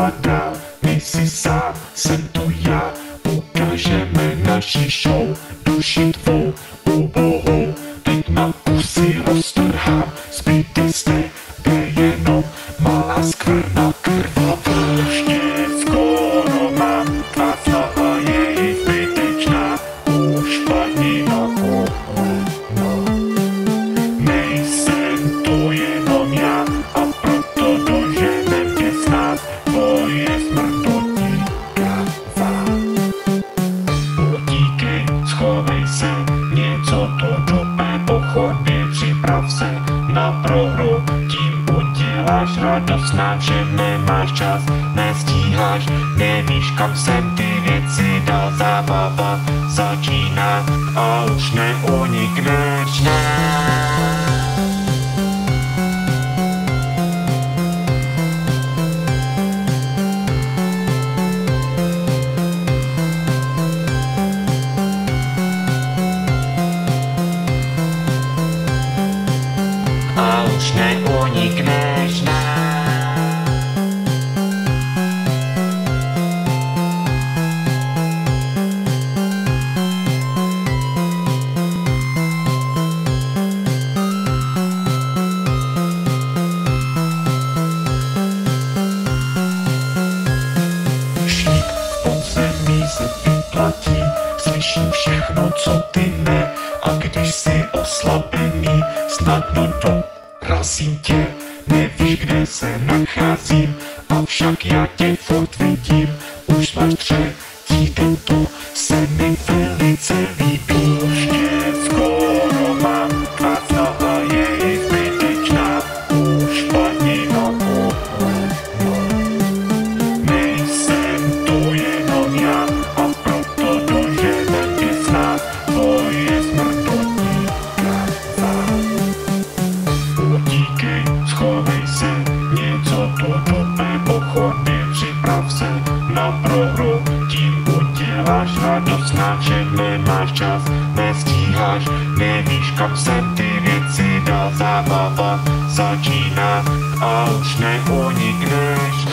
a dál, nejsi sám, jsem tu já, ukážeme naši show, duši tvou, ubohou, teď na kusy roztrhám, zbytek jde jenom malá skvrna krvavá. Už skoro mám, tvá slova je i zbytečná, už padni na kolena. Nejsem to jenom já, a proto doženem tě s nás, tvoje smrtotí káva. Utíkej, schovej se, něco to dupe, po chodbě připrav se na prohru, tím uděláš radost nám, že nemáš čas, nestíháš, nevíš kam jsem ty věci dal, zábava začíná a už neunikneš, a už neunikneš, Šíp v podzemí se vyplatí, slyším všechno, co ty ne, a když jsi oslabený, snadno dorazím tě, nevíš, kde se nacházím, avšak já tě furt vidím, už máš třetí den, to se mi velice líbí. Už tě skoro mám, tvá slova je i zbytečná, už padni na kolena. Nejsem to jenom já, a proto doženem tě s nás, tvoje smrtotí káva. Utíkej, schovej se, něco to dupe, po chodbě připrav se na prohru, tím uděláš radost nám, že nemáš čas, nestíháš, nevíš kam jsem ty věci dal, zábava začíná a už neunikneš.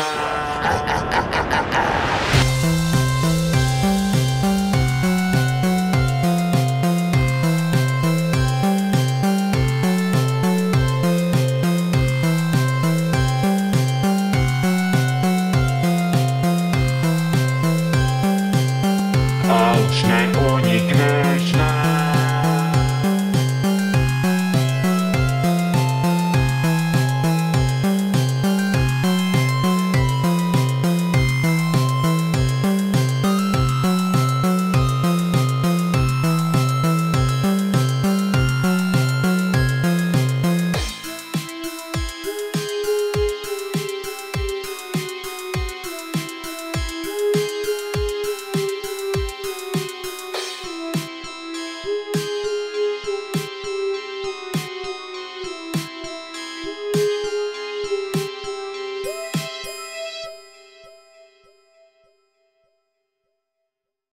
A už neunikneš.